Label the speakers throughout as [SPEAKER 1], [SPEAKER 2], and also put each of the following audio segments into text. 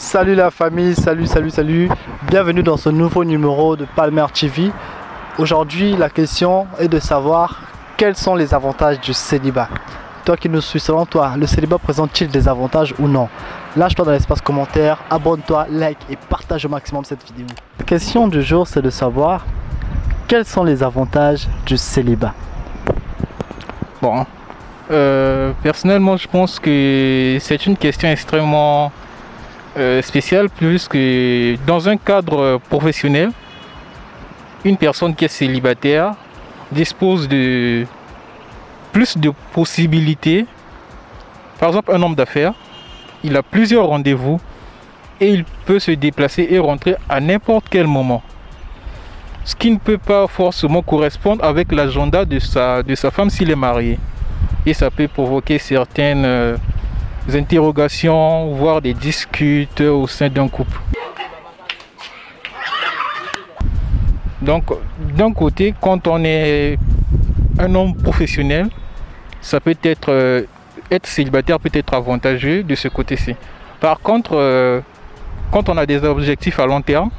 [SPEAKER 1] Salut la famille, salut. Bienvenue dans ce nouveau numéro de Palmer TV. Aujourd'hui, la question est de savoir quels sont les avantages du célibat. Toi qui nous suis, selon toi, le célibat présente-t-il des avantages ou non? Lâche-toi dans l'espace commentaire, abonne-toi, like et partage au maximum cette vidéo. La question du jour, c'est de savoir quels sont les avantages du célibat.
[SPEAKER 2] Bon, personnellement, je pense que c'est une question extrêmement spéciale, puisque dans un cadre professionnel, une personne qui est célibataire dispose de plus de possibilités. Par exemple, un homme d'affaires, il a plusieurs rendez-vous et il peut se déplacer et rentrer à n'importe quel moment. Ce qui ne peut pas forcément correspondre avec l'agenda de sa femme s'il est marié. Et ça peut provoquer certaines interrogations, voire des disputes au sein d'un couple. Donc, d'un côté, quand on est un homme professionnel, ça peut être célibataire peut être avantageux de ce côté-ci. Par contre, quand on a des objectifs à long terme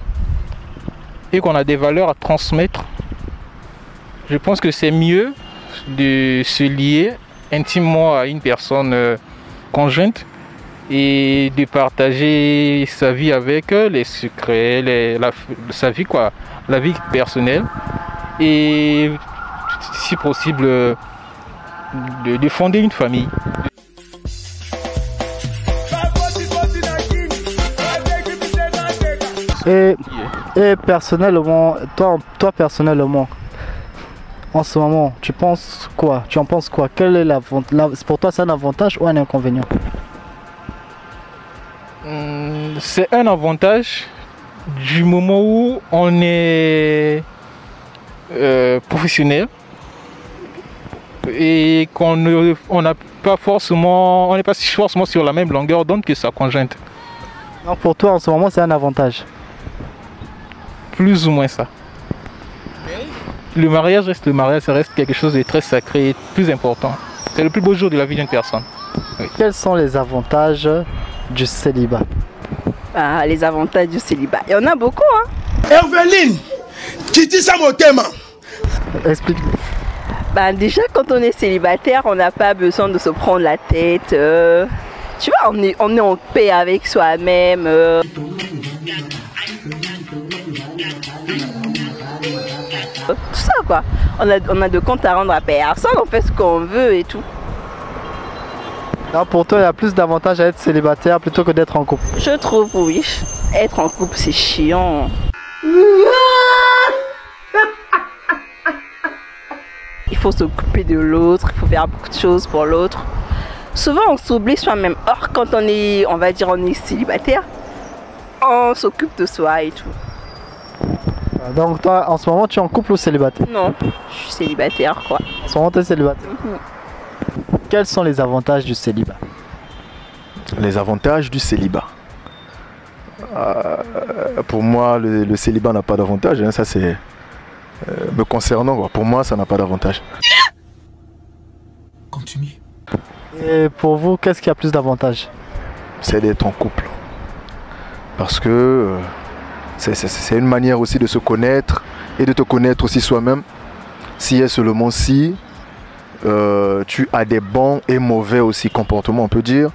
[SPEAKER 2] et qu'on a des valeurs à transmettre, je pense que c'est mieux de se lier intimement à une personne conjointe et de partager sa vie avec les secrets, sa vie quoi, la vie personnelle, et si possible de fonder une famille.
[SPEAKER 1] Et personnellement, toi personnellement, en ce moment, tu penses quoi? Tu en penses quoi? Quel est pour toi, c'est un avantage ou un inconvénient?
[SPEAKER 2] C'est un avantage du moment où on est professionnel et qu'on n'est pas forcément sur la même longueur d'onde que sa conjointe.
[SPEAKER 1] Donc pour toi, en ce moment, c'est un avantage?
[SPEAKER 2] Plus ou moins ça. Le mariage reste le mariage, ça reste quelque chose de très sacré et plus important. C'est le plus beau jour de la vie d'une personne. Oui.
[SPEAKER 1] Quels sont les avantages du célibat?
[SPEAKER 3] Les avantages du célibat, il y en a beaucoup, hein.
[SPEAKER 4] Evelyne, tu dis ça mon thème.
[SPEAKER 1] Explique.
[SPEAKER 3] Déjà, quand on est célibataire, on n'a pas besoin de se prendre la tête. Tu vois, on est en paix avec soi-même. Tout ça quoi, on a de compte à rendre à personne, on fait ce qu'on veut et tout.
[SPEAKER 1] Alors pour toi, il y a plus d'avantages à être célibataire plutôt que d'être en couple?
[SPEAKER 3] Je trouve, oui. Être en couple, c'est chiant. Il faut s'occuper de l'autre, il faut faire beaucoup de choses pour l'autre. Souvent, on s'oublie soi-même. Or, quand on est célibataire, on s'occupe de soi et tout.
[SPEAKER 1] Donc toi, en ce moment, tu es en couple ou célibataire?
[SPEAKER 3] Non, je suis célibataire quoi.
[SPEAKER 1] En ce moment, tu es célibataire. Quels sont les avantages du célibat?
[SPEAKER 5] Les avantages du célibat. Pour moi, le célibat n'a pas d'avantage. Hein, ça, c'est me concernant. Quoi. Pour moi, ça n'a pas d'avantage.
[SPEAKER 4] Continue.
[SPEAKER 1] Et pour vous, qu'est-ce qui a plus d'avantages?
[SPEAKER 5] C'est d'être en couple. Parce que c'est une manière aussi de se connaître et de te connaître aussi soi-même. Si et seulement si tu as des bons et mauvais aussi comportements, on peut dire.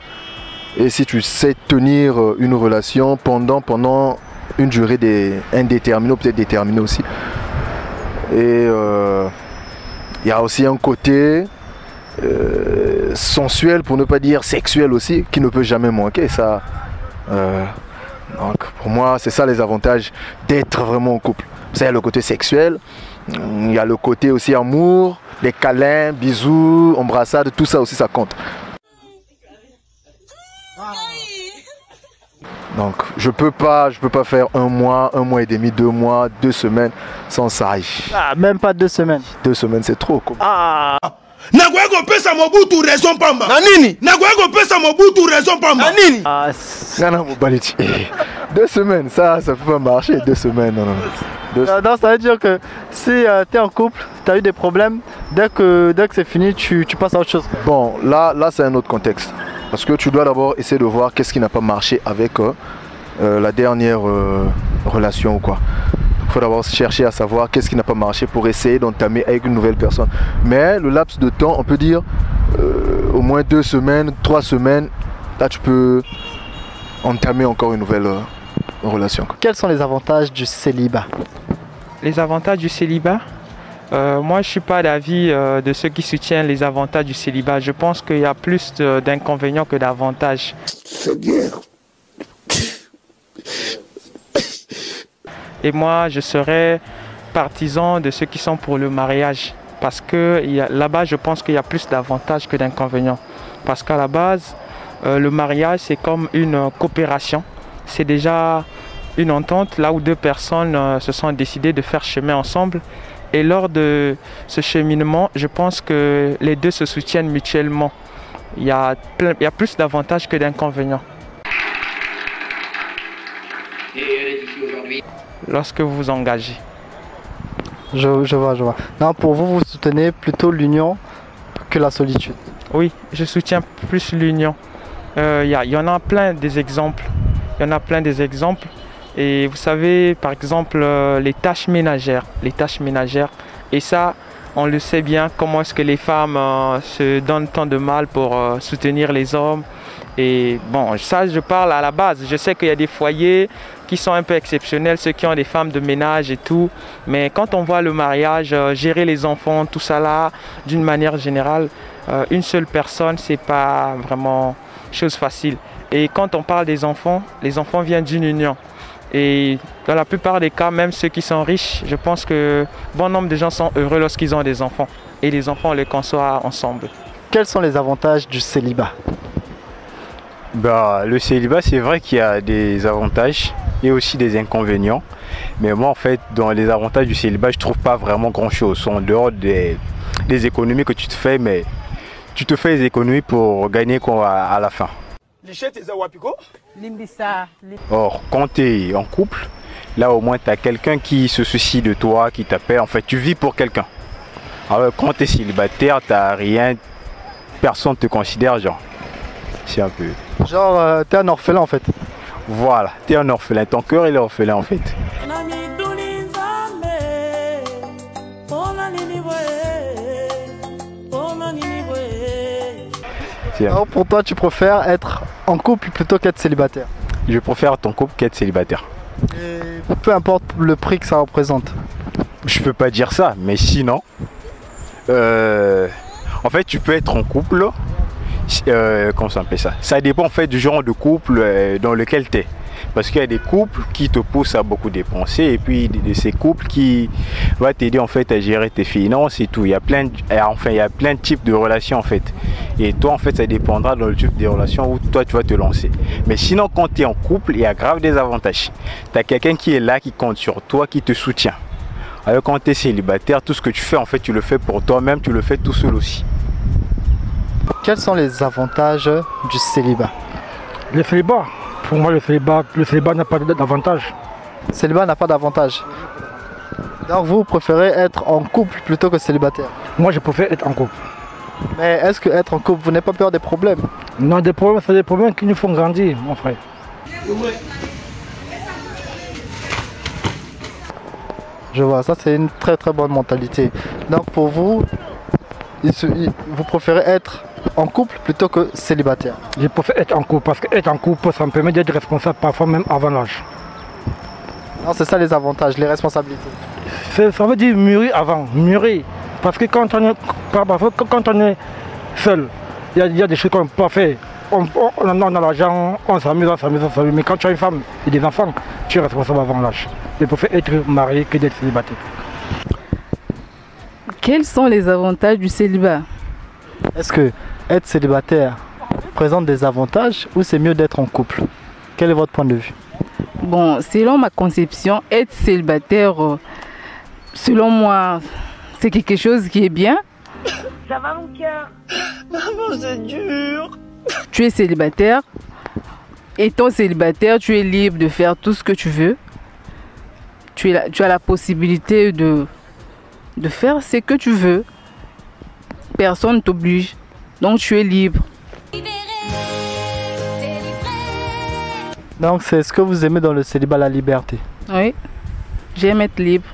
[SPEAKER 5] Et si tu sais tenir une relation pendant une durée indéterminée ou peut-être déterminée aussi. Et il y a aussi un côté sensuel, pour ne pas dire sexuel aussi, qui ne peut jamais manquer. Ça, donc pour moi, c'est ça les avantages d'être vraiment en couple. Ça, il y a le côté sexuel, il y a le côté aussi amour, les câlins, bisous, embrassades, tout ça aussi ça compte. Donc je peux pas faire un mois et demi, 2 mois, 2 semaines sans ça.
[SPEAKER 1] Même pas 2 semaines.
[SPEAKER 5] 2 semaines c'est trop.
[SPEAKER 4] Nagoyego pesa mobutu raison pamba. Nanini. Nagoyego pesa mobutu raison pamba. Nanini.
[SPEAKER 5] 2 semaines, ça peut pas marcher. 2 semaines, non.
[SPEAKER 1] Non, ça veut dire que si tu es en couple, tu as eu des problèmes, dès que c'est fini, tu passes à autre chose.
[SPEAKER 5] Bon, là c'est un autre contexte. Parce que tu dois d'abord essayer de voir qu'est-ce qui n'a pas marché avec la dernière relation ou quoi. Il faut d'abord chercher à savoir qu'est-ce qui n'a pas marché pour essayer d'entamer avec une nouvelle personne. Mais le laps de temps, on peut dire au moins 2 semaines, 3 semaines, là tu peux entamer encore une nouvelle relation.
[SPEAKER 1] Quels sont les avantages du célibat?
[SPEAKER 2] Les avantages du célibat, moi je ne suis pas d'avis de ceux qui soutiennent les avantages du célibat. Je pense qu'il y a plus d'inconvénients que d'avantages. Et moi, je serais partisan de ceux qui sont pour le mariage. Parce que là-bas, je pense qu'il y a plus d'avantages que d'inconvénients. Parce qu'à la base, le mariage, c'est comme une coopération. C'est déjà une entente là où 2 personnes se sont décidées de faire chemin ensemble. Et lors de ce cheminement, je pense que les deux se soutiennent mutuellement. Il y a plus d'avantages que d'inconvénients. Lorsque vous vous engagez.
[SPEAKER 1] Je vois. Non, pour vous, vous soutenez plutôt l'union que la solitude.
[SPEAKER 2] Oui, je soutiens plus l'union. Il y en a plein des exemples. Et vous savez, par exemple, les tâches ménagères. Et ça, on le sait bien, comment est-ce que les femmes se donnent tant de mal pour soutenir les hommes. Et bon, ça, je parle à la base. Je sais qu'il y a des foyers qui sont un peu exceptionnels, ceux qui ont des femmes de ménage et tout. Mais quand on voit le mariage, gérer les enfants, tout ça là, d'une manière générale, une seule personne, c'est pas vraiment chose facile. Et quand on parle des enfants, les enfants viennent d'une union. Et dans la plupart des cas, même ceux qui sont riches, je pense que bon nombre de gens sont heureux lorsqu'ils ont des enfants. Et les enfants, on les conçoit ensemble.
[SPEAKER 1] Quels sont les avantages du célibat?
[SPEAKER 6] Le célibat, c'est vrai qu'il y a des avantages et aussi des inconvénients. Mais moi, en fait, dans les avantages du célibat, je ne trouve pas vraiment grand-chose. En dehors des économies que tu te fais, mais tu te fais des économies pour gagner quoi à la fin. Or, quand tu es en couple, là au moins tu as quelqu'un qui se soucie de toi, qui t'appelle. En fait, tu vis pour quelqu'un. Alors, quand tu es célibataire, tu n'as rien, personne ne te considère, genre. C'est un peu...
[SPEAKER 1] Genre, t'es un orphelin en fait.
[SPEAKER 6] Voilà, t'es un orphelin, ton cœur il est orphelin en fait.
[SPEAKER 1] Alors pour toi, tu préfères être en couple plutôt qu'être célibataire?
[SPEAKER 6] Je préfère être en couple qu'être célibataire.
[SPEAKER 1] Et peu importe le prix que ça représente.
[SPEAKER 6] Je peux pas dire ça, mais sinon, en fait tu peux être en couple. Comment ça s'appelle ça? Ça dépend en fait du genre de couple dans lequel tu es. Parce qu'il y a des couples qui te poussent à beaucoup dépenser et puis de ces couples qui vont t'aider en fait à gérer tes finances et tout. Il y a plein de types de relations en fait. Et toi en fait ça dépendra dans le type de relations où toi tu vas te lancer. Mais sinon quand tu es en couple, il y a grave des avantages. Tu as quelqu'un qui est là, qui compte sur toi, qui te soutient. Alors quand tu es célibataire, tout ce que tu fais en fait tu le fais pour toi-même, tu le fais tout seul aussi.
[SPEAKER 1] Quels sont les avantages du célibat?
[SPEAKER 7] Le célibat, pour moi le célibat n'a pas d'avantage.
[SPEAKER 1] Le célibat n'a pas d'avantage. Donc vous préférez être en couple plutôt que célibataire?
[SPEAKER 7] Moi je préfère être en couple.
[SPEAKER 1] Mais est-ce que être en couple, vous n'avez pas peur des problèmes?
[SPEAKER 7] Non, des problèmes, c'est des problèmes qui nous font grandir, mon frère.
[SPEAKER 1] Je vois, ça c'est une très bonne mentalité. Donc pour vous, vous préférez être en couple plutôt que célibataire?
[SPEAKER 7] Je préfère être en couple parce qu'être en couple, ça me permet d'être responsable parfois même avant l'âge.
[SPEAKER 1] Non, c'est ça les avantages, les responsabilités.
[SPEAKER 7] Ça veut dire mûrir avant, mûrir. Parce que quand on est seul, il y a des choses qu'on ne peut pas faire. On a l'argent, on s'amuse. Mais quand tu as une femme et des enfants, tu es responsable avant l'âge. Je préfère être marié que d'être célibataire.
[SPEAKER 8] Quels sont les avantages du célibat?
[SPEAKER 1] Est-ce que être célibataire présente des avantages ou c'est mieux d'être en couple? Quel est votre point de vue?
[SPEAKER 8] Bon, selon ma conception, être célibataire, selon moi, c'est quelque chose qui est bien.
[SPEAKER 9] Ça va mon cœur? Maman, c'est dur.
[SPEAKER 8] Tu es célibataire. Étant célibataire, tu es libre de faire tout ce que tu veux. Tu as la possibilité de faire ce que tu veux. Personne ne t'oblige. Donc tu es libre.
[SPEAKER 1] Donc c'est ce que vous aimez dans le célibat, la liberté.
[SPEAKER 8] Oui, j'aime être libre.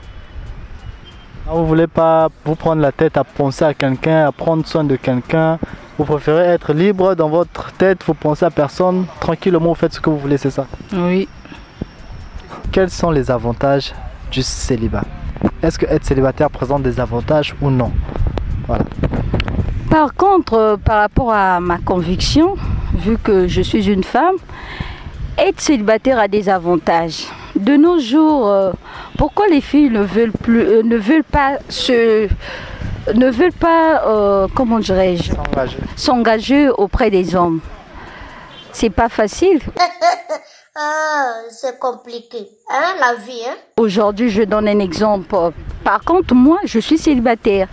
[SPEAKER 1] Vous ne voulez pas vous prendre la tête à penser à quelqu'un, à prendre soin de quelqu'un. Vous préférez être libre dans votre tête, vous pensez à personne, tranquillement vous faites ce que vous voulez, c'est ça?
[SPEAKER 8] Oui.
[SPEAKER 1] Quels sont les avantages du célibat? Est-ce que être célibataire présente des avantages ou non? Voilà.
[SPEAKER 10] Par contre, par rapport à ma conviction, vu que je suis une femme, être célibataire a des avantages. De nos jours, pourquoi les filles ne veulent pas comment dirais-je, s'engager auprès des hommes? C'est pas facile.
[SPEAKER 11] C'est compliqué, hein, la vie, hein?
[SPEAKER 10] Aujourd'hui, je donne un exemple. Par contre, moi, je suis célibataire.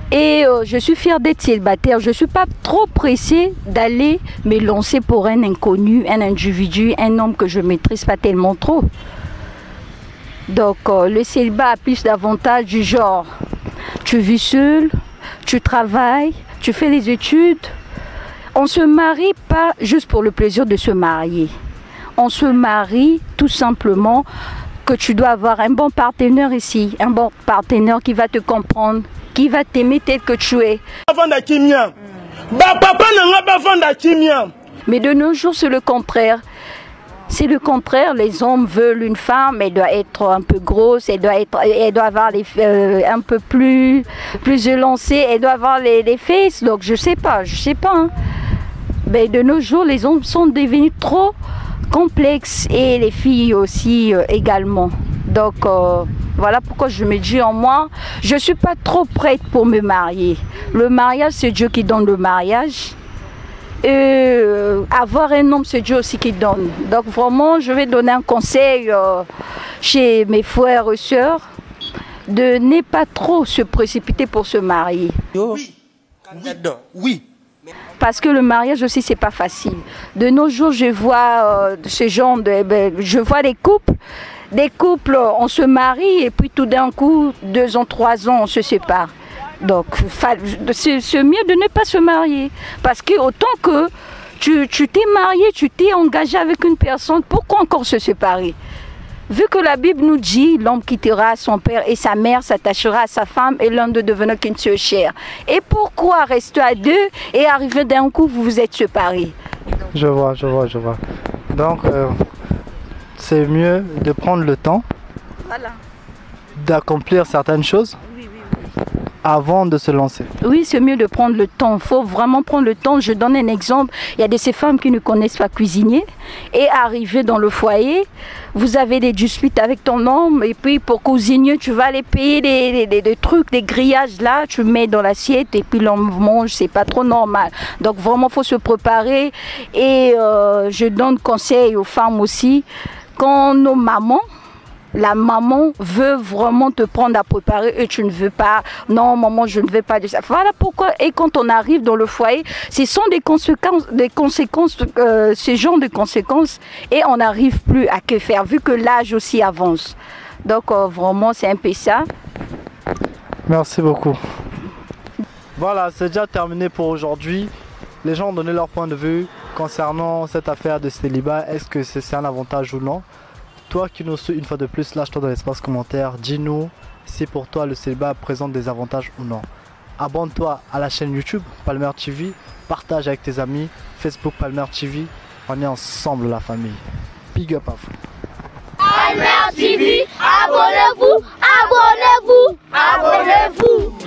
[SPEAKER 10] Et je suis fière d'être célibataire. Je ne suis pas trop pressée d'aller me lancer pour un inconnu, un individu, un homme que je ne maîtrise pas tellement trop. Donc, le célibat a plus d'avantages du genre, tu vis seul, tu travailles, tu fais les études. On ne se marie pas juste pour le plaisir de se marier. On se marie tout simplement que tu dois avoir un bon partenaire ici, un bon partenaire qui va te comprendre, qui va t'aimer tel que tu es. Mais de nos jours, c'est le contraire. C'est le contraire, les hommes veulent une femme, elle doit être un peu grosse, elle doit avoir un peu plus élancée, elle doit avoir les fesses, donc je sais pas. Hein. Mais de nos jours, les hommes sont devenus trop complexes et les filles aussi également. Donc voilà pourquoi je me dis en moi, je ne suis pas trop prête pour me marier. Le mariage, c'est Dieu qui donne le mariage. Et avoir un homme, c'est Dieu aussi qui donne. Donc vraiment, je vais donner un conseil chez mes frères et sœurs de ne pas trop se précipiter pour se marier.
[SPEAKER 4] Oui.
[SPEAKER 10] Parce que le mariage aussi, c'est pas facile. De nos jours, je vois ce genre je vois des couples, on se marie et puis tout d'un coup, 2 ans, 3 ans, on se sépare. Donc, c'est mieux de ne pas se marier. Parce que autant que tu t'es marié, tu t'es engagé avec une personne, pourquoi encore se séparer? Vu que la Bible nous dit, l'homme quittera son père et sa mère, s'attachera à sa femme et l'un d'eux devenant qu'une seule chair. Et pourquoi rester à 2 et arriver d'un coup, vous vous êtes séparés?
[SPEAKER 1] Je vois. Donc, c'est mieux de prendre le temps,
[SPEAKER 10] voilà,
[SPEAKER 1] d'accomplir certaines choses avant de se lancer.
[SPEAKER 10] Oui, c'est mieux de prendre le temps. Il faut vraiment prendre le temps. Je donne un exemple. Il y a de ces femmes qui ne connaissent pas cuisiner. Et arriver dans le foyer, vous avez des disputes avec ton homme. Et puis pour cuisiner, tu vas aller payer des trucs, des grillages là. Tu mets dans l'assiette et puis l'homme mange. C'est pas trop normal. Donc vraiment, il faut se préparer. Et je donne conseil aux femmes aussi. Quand nos mamans, la maman veut vraiment te prendre à préparer et tu ne veux pas. Non, maman, je ne veux pas de ça. Voilà pourquoi. Et quand on arrive dans le foyer, ce sont des conséquences, ce genre de conséquences. Et on n'arrive plus à que faire, vu que l'âge aussi avance. Donc, vraiment, c'est un peu ça.
[SPEAKER 1] Merci beaucoup. Voilà, c'est déjà terminé pour aujourd'hui. Les gens ont donné leur point de vue concernant cette affaire de célibat. Est-ce que c'est un avantage ou non? Toi qui nous suis une fois de plus, lâche-toi dans l'espace commentaire, dis-nous si pour toi le célibat présente des avantages ou non. Abonne-toi à la chaîne YouTube Palmer TV, partage avec tes amis, Facebook Palmer TV, on est ensemble la famille. Big up à vous.
[SPEAKER 11] Palmer TV, abonnez-vous, abonnez-vous, abonnez-vous.